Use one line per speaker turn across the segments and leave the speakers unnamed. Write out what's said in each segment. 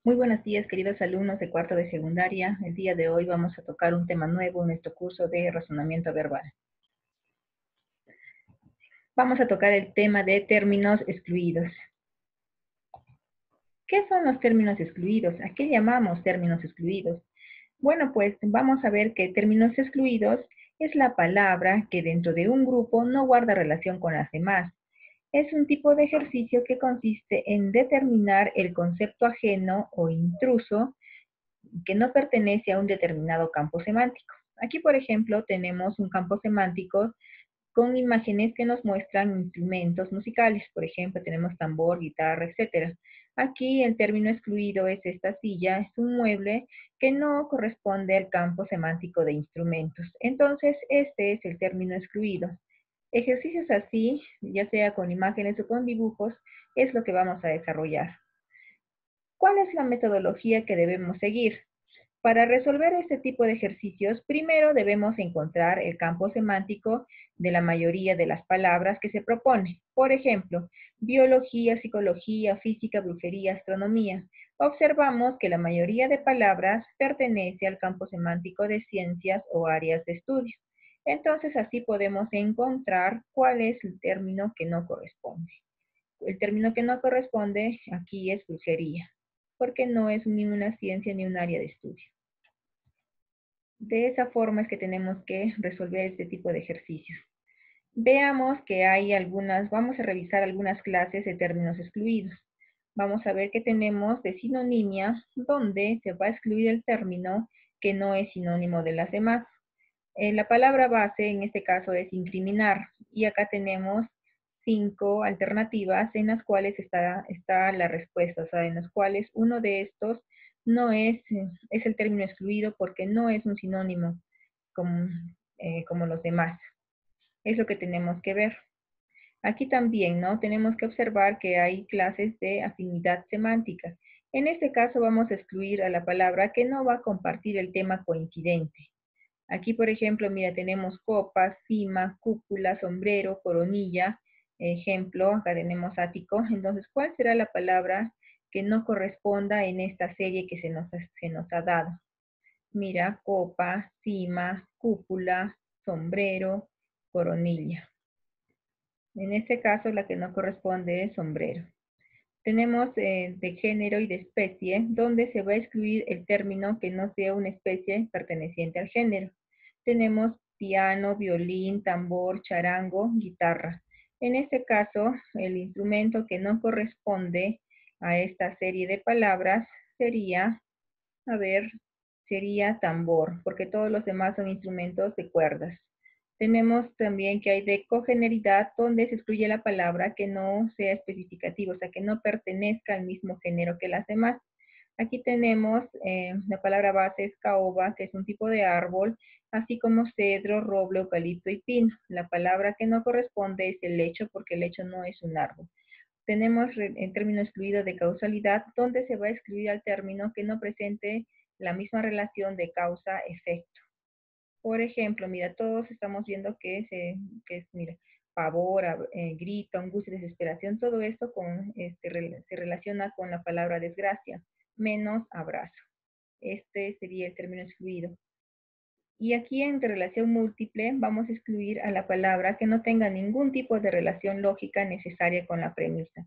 Muy buenos días, queridos alumnos de cuarto de secundaria. El día de hoy vamos a tocar un tema nuevo en nuestro curso de razonamiento verbal. Vamos a tocar el tema de términos excluidos. ¿Qué son los términos excluidos? ¿A qué llamamos términos excluidos? Bueno, pues vamos a ver que términos excluidos es la palabra que dentro de un grupo no guarda relación con las demás. Es un tipo de ejercicio que consiste en determinar el concepto ajeno o intruso que no pertenece a un determinado campo semántico. Aquí, por ejemplo, tenemos un campo semántico con imágenes que nos muestran instrumentos musicales. Por ejemplo, tenemos tambor, guitarra, etc. Aquí el término excluido es esta silla, es un mueble que no corresponde al campo semántico de instrumentos. Entonces, este es el término excluido. Ejercicios así, ya sea con imágenes o con dibujos, es lo que vamos a desarrollar. ¿Cuál es la metodología que debemos seguir? Para resolver este tipo de ejercicios, primero debemos encontrar el campo semántico de la mayoría de las palabras que se propone. Por ejemplo, biología, psicología, física, brujería, astronomía. Observamos que la mayoría de palabras pertenece al campo semántico de ciencias o áreas de estudio. Entonces, así podemos encontrar cuál es el término que no corresponde. El término que no corresponde aquí es brujería, porque no es ni una ciencia ni un área de estudio. De esa forma es que tenemos que resolver este tipo de ejercicios. Veamos que hay vamos a revisar algunas clases de términos excluidos. Vamos a ver que tenemos de sinonimia, donde se va a excluir el término que no es sinónimo de las demás. La palabra base en este caso es incriminar, y acá tenemos 5 alternativas en las cuales está la respuesta, o sea, en las cuales uno de estos no es el término excluido porque no es un sinónimo como, como los demás. Es lo que tenemos que ver. Aquí también, ¿no? Tenemos que observar que hay clases de afinidad semántica. En este caso vamos a excluir a la palabra que no va a compartir el tema coincidente. Aquí, por ejemplo, mira, tenemos copa, cima, cúpula, sombrero, coronilla. Ejemplo, acá tenemos ático. Entonces, ¿cuál será la palabra que no corresponda en esta serie que se nos ha dado? Mira, copa, cima, cúpula, sombrero, coronilla. En este caso, la que no corresponde es sombrero. Tenemos de género y de especie, donde se va a excluir el término que no sea una especie perteneciente al género. Tenemos piano, violín, tambor, charango, guitarra. En este caso, el instrumento que no corresponde a esta serie de palabras sería, a ver, sería tambor, porque todos los demás son instrumentos de cuerdas. Tenemos también que hay de cogeneridad, donde se excluye la palabra que no sea especificativa, o sea, que no pertenezca al mismo género que las demás. Aquí tenemos la palabra base es caoba, que es un tipo de árbol, así como cedro, roble, eucalipto y pino. La palabra que no corresponde es el lecho, porque el lecho no es un árbol. Tenemos el término excluido de causalidad, donde se va a excluir al término que no presente la misma relación de causa-efecto. Por ejemplo, mira, todos estamos viendo mira, pavor, grito, angustia, desesperación, todo esto se relaciona con la palabra desgracia, menos abrazo. Este sería el término excluido. Y aquí en relación múltiple vamos a excluir a la palabra que no tenga ningún tipo de relación lógica necesaria con la premisa.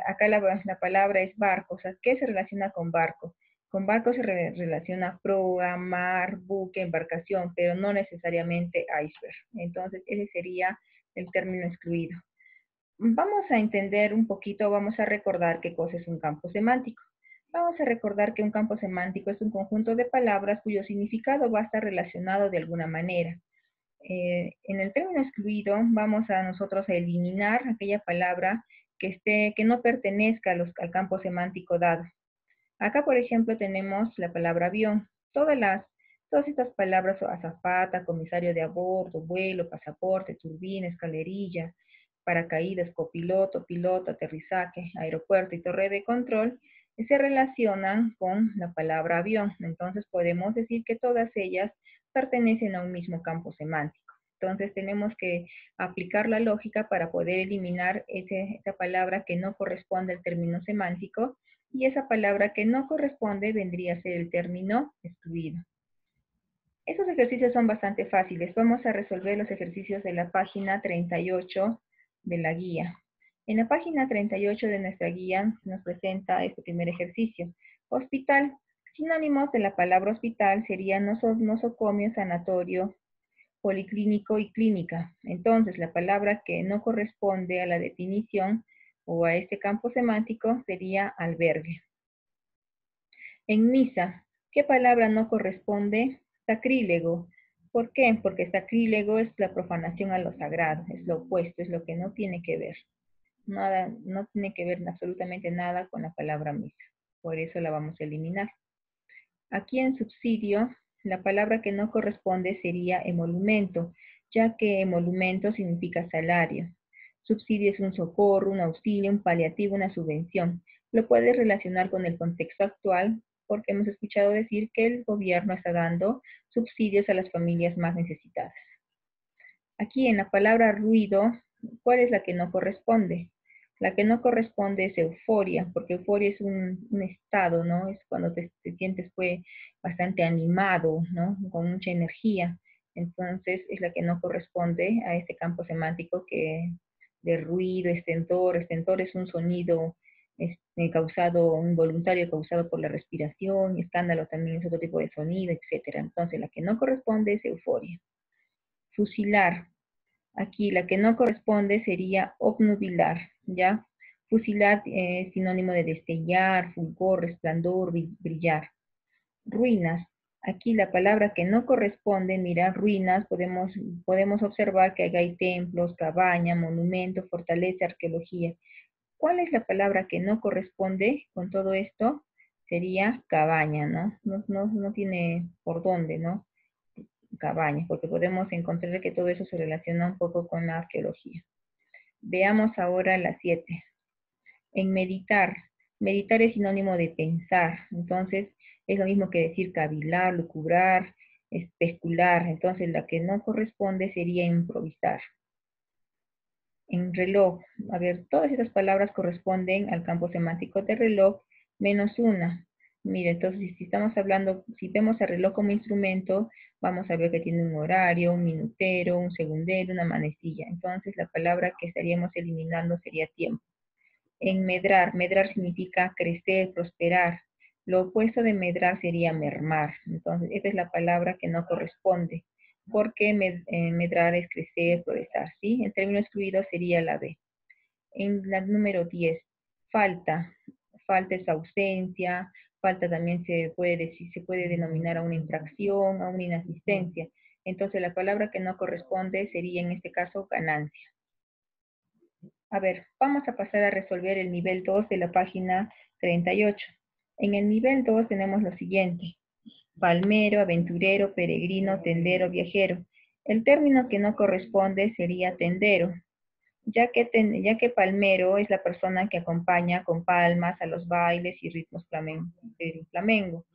Acá la palabra es barco, o sea, ¿qué se relaciona con barco? Con barco se relaciona proa, mar, buque, embarcación, pero no necesariamente iceberg. Entonces, ese sería el término excluido. Vamos a entender un poquito, vamos a recordar qué cosa es un campo semántico. Vamos a recordar que un campo semántico es un conjunto de palabras cuyo significado va a estar relacionado de alguna manera. En el término excluido vamos a nosotros a eliminar aquella palabra que no pertenezca al campo semántico dado. Acá, por ejemplo, tenemos la palabra avión. Todas estas palabras, azafata, comisario de a bordo, vuelo, pasaporte, turbina, escalerilla, paracaídas, copiloto, piloto, aterrizaje, aeropuerto y torre de control, se relacionan con la palabra avión. Entonces podemos decir que todas ellas pertenecen a un mismo campo semántico. Entonces tenemos que aplicar la lógica para poder eliminar esa palabra que no corresponde al término semántico y esa palabra que no corresponde vendría a ser el término excluido. Estos ejercicios son bastante fáciles. Vamos a resolver los ejercicios de la página 38 de la guía. En la página 38 de nuestra guía nos presenta este primer ejercicio. Hospital. Sinónimos de la palabra hospital serían nosocomio, sanatorio, policlínico y clínica. Entonces, la palabra que no corresponde a la definición o a este campo semántico sería albergue. En misa, ¿qué palabra no corresponde? Sacrílego. ¿Por qué? Porque sacrílego es la profanación a lo sagrado, es lo opuesto, es lo que no tiene que ver. Nada, no tiene que ver absolutamente nada con la palabra misa. Por eso la vamos a eliminar. Aquí en subsidio, la palabra que no corresponde sería emolumento, ya que emolumento significa salario. Subsidio es un socorro, un auxilio, un paliativo, una subvención. Lo puedes relacionar con el contexto actual porque hemos escuchado decir que el gobierno está dando subsidios a las familias más necesitadas. Aquí en la palabra ruido, ¿cuál es la que no corresponde? La que no corresponde es euforia, porque euforia es un estado, ¿no? Es cuando te sientes bastante animado, ¿no? Con mucha energía. Entonces es la que no corresponde a este campo semántico que de ruido, estentor. Estentor es un sonido causado, involuntario causado por la respiración, y escándalo también es otro tipo de sonido, etc. Entonces la que no corresponde es euforia. Fusilar. Aquí la que no corresponde sería obnubilar, ¿ya? Fusilar es sinónimo de destellar, fulgor, resplandor, brillar. Ruinas. Aquí la palabra que no corresponde, mira, ruinas, podemos observar que hay templos, cabaña, monumento, fortaleza, arqueología. ¿Cuál es la palabra que no corresponde con todo esto? Sería cabaña, ¿no? No tiene por dónde, ¿no? Cabañas, porque podemos encontrar que todo eso se relaciona un poco con la arqueología. Veamos ahora la 7. En meditar. Meditar es sinónimo de pensar, entonces es lo mismo que decir cavilar, lucubrar, especular. Entonces la que no corresponde sería improvisar. En reloj, a ver, todas esas palabras corresponden al campo semántico de reloj, menos una. Mire, entonces si vemos el reloj como instrumento, vamos a ver que tiene un horario, un minutero, un segundero, una manecilla. Entonces la palabra que estaríamos eliminando sería tiempo. En medrar, medrar significa crecer, prosperar. Lo opuesto de medrar sería mermar. Entonces esa es la palabra que no corresponde, porque medrar es crecer, progresar, ¿sí? En términos excluidos sería la B. En la número 10, falta. Falta es ausencia, falta también se puede denominar a una infracción, a una inasistencia. Entonces la palabra que no corresponde sería en este caso ganancia. A ver, vamos a pasar a resolver el nivel 2 de la página 38. En el nivel 2 tenemos lo siguiente: palmero, aventurero, peregrino, tendero, viajero. El término que no corresponde sería tendero, ya que palmero es la persona que acompaña con palmas a los bailes y ritmos del flamenco.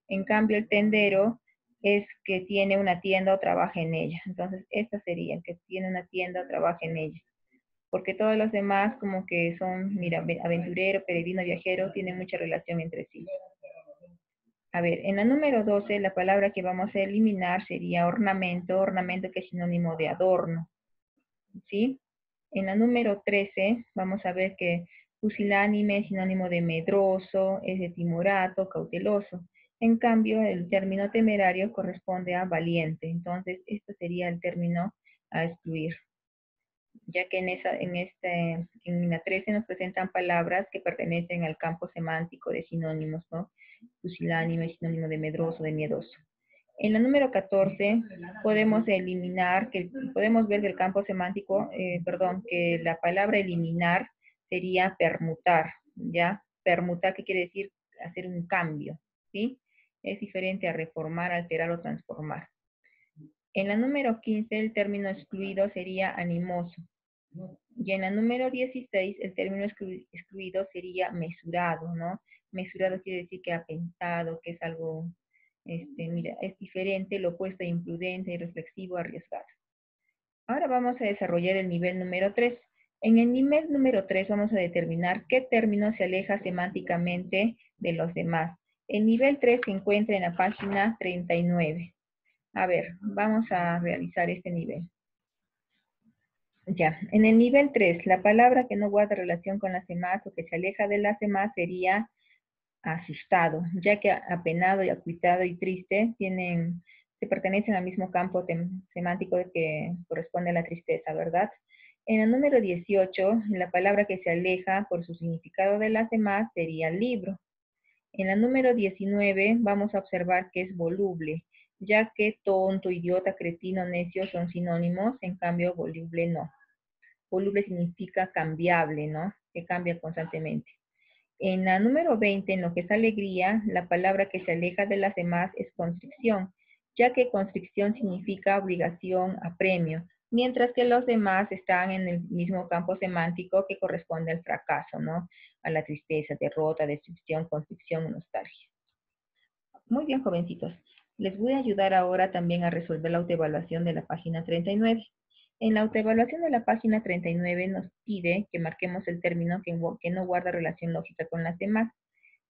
En cambio, el tendero es que tiene una tienda o trabaja en ella. Entonces, esta sería el que tiene una tienda o trabaja en ella. Porque todos los demás como que son, mira, aventurero, peregrino, viajero, tienen mucha relación entre sí. A ver, en la número 12, la palabra que vamos a eliminar sería ornamento, ornamento que es sinónimo de adorno, ¿sí? En la número 13, vamos a ver que pusilánime es sinónimo de medroso, es de timorato, cauteloso. En cambio, el término temerario corresponde a valiente. Entonces, este sería el término a excluir, ya que en la 13 nos presentan palabras que pertenecen al campo semántico de sinónimos, ¿no? Pusilánime, sinónimo de medroso, de miedoso. En la número 14 podemos podemos ver del campo semántico, que la palabra eliminar sería permutar, ¿ya? Permutar, ¿qué quiere decir? Hacer un cambio, ¿sí? Es diferente a reformar, alterar o transformar. En la número 15 el término excluido sería animoso. Y en la número 16, el término excluido sería mesurado, ¿no? Mesurado quiere decir que ha pensado, que es algo, mira, es diferente, lo opuesto a imprudente, irreflexivo, arriesgado. Ahora vamos a desarrollar el nivel número 3. En el nivel número 3 vamos a determinar qué término se aleja semánticamente de los demás. El nivel 3 se encuentra en la página 39. A ver, vamos a realizar este nivel. Ya, en el nivel 3, la palabra que no guarda relación con las demás o que se aleja de las demás sería asustado, ya que apenado y acuitado y triste se pertenecen al mismo campo semántico que corresponde a la tristeza, ¿verdad? En el número 18, la palabra que se aleja por su significado de las demás sería libro. En la número 19 vamos a observar que es voluble, ya que tonto, idiota, cretino, necio son sinónimos, en cambio voluble no. Voluble significa cambiable, ¿no? Que cambia constantemente. En la número 20, en lo que es alegría, la palabra que se aleja de las demás es constricción, ya que constricción significa obligación, apremio, mientras que los demás están en el mismo campo semántico que corresponde al fracaso, ¿no? A la tristeza, derrota, destrucción, constricción, nostalgia. Muy bien, jovencitos. Les voy a ayudar ahora también a resolver la autoevaluación de la página 39. En la autoevaluación de la página 39 nos pide que marquemos el término que no guarda relación lógica con las demás.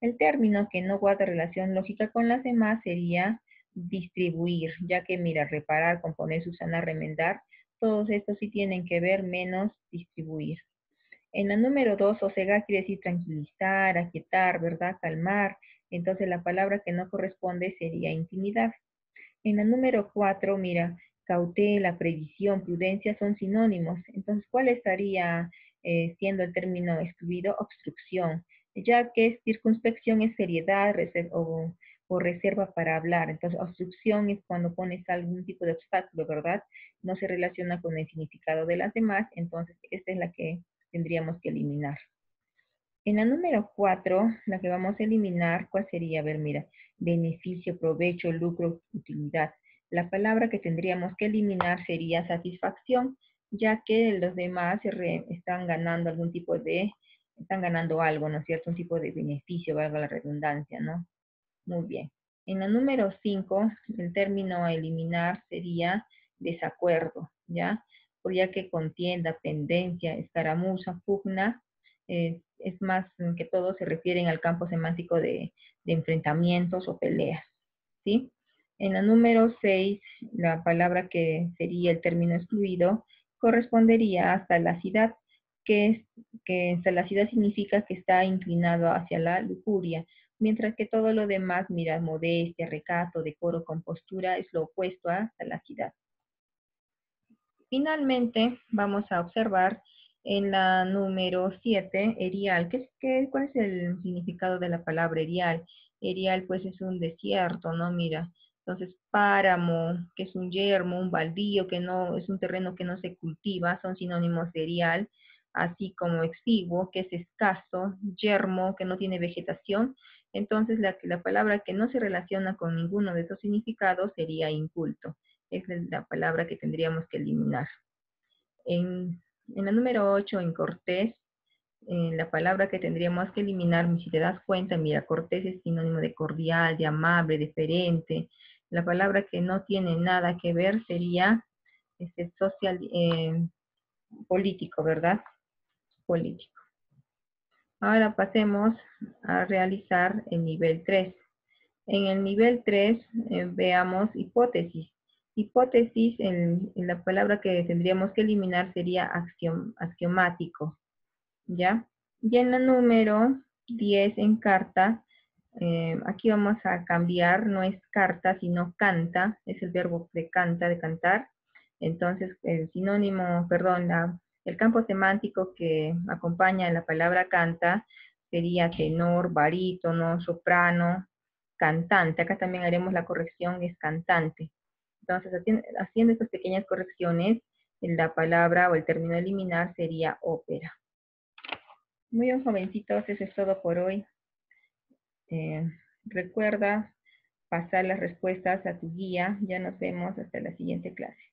El término que no guarda relación lógica con las demás sería distribuir, ya que mira, reparar, componer, subsanar, remendar, todos estos sí tienen que ver menos distribuir. En la número 2, sosegar quiere decir tranquilizar, aquietar, ¿verdad? Calmar. Entonces la palabra que no corresponde sería intimidar. En la número 4, mira, cautela, previsión, prudencia son sinónimos. Entonces, ¿cuál estaría siendo el término excluido? Obstrucción, ya que circunspección es seriedad o reserva para hablar. Entonces, obstrucción es cuando pones algún tipo de obstáculo, ¿verdad? No se relaciona con el significado de las demás, entonces esta es la que tendríamos que eliminar. En la número 4, la que vamos a eliminar, ¿cuál sería? A ver, mira, beneficio, provecho, lucro, utilidad. La palabra que tendríamos que eliminar sería satisfacción, ya que los demás están ganando están ganando algo, ¿no es cierto? Un tipo de beneficio, valga la redundancia, ¿no? Muy bien. En la número 5, el término a eliminar sería desacuerdo, ¿ya? Por ya que contienda, pendencia, escaramuza, pugna, es más que todo se refieren al campo semántico de enfrentamientos o peleas, ¿sí? En la número 6, la palabra que sería el término excluido correspondería a salacidad, que salacidad significa que está inclinado hacia la lujuria, mientras que todo lo demás, mira, modestia, recato, decoro, compostura, es lo opuesto a salacidad. Finalmente, vamos a observar en la número 7, erial. ¿Cuál es el significado de la palabra erial? Erial, pues, es un desierto, ¿no? Mira, entonces, páramo, que es un yermo, un baldío, que no es un terreno que no se cultiva, son sinónimos de erial, así como exiguo, que es escaso, yermo, que no tiene vegetación. Entonces, la palabra que no se relaciona con ninguno de esos significados sería inculto. Esa es la palabra que tendríamos que eliminar. En la número 8, en cortés, la palabra que tendríamos que eliminar, si te das cuenta, mira, cortés es sinónimo de cordial, de amable, deferente. La palabra que no tiene nada que ver sería político, ¿verdad? Político. Ahora pasemos a realizar el nivel 3. En el nivel 3 veamos hipótesis. Hipótesis, la palabra que tendríamos que eliminar sería axiomático, ¿ya? Y en la número 10 en carta, aquí vamos a cambiar, no es carta, sino canta, es el verbo de canta, de cantar. Entonces, el sinónimo, perdón, el campo semántico que acompaña la palabra canta sería tenor, barítono, soprano, cantante. Acá también haremos la corrección, es cantante. Entonces, haciendo estas pequeñas correcciones, la palabra o el término a eliminar sería ópera. Muy bien, jovencitos, eso es todo por hoy. Recuerda pasar las respuestas a tu guía. Ya nos vemos hasta la siguiente clase.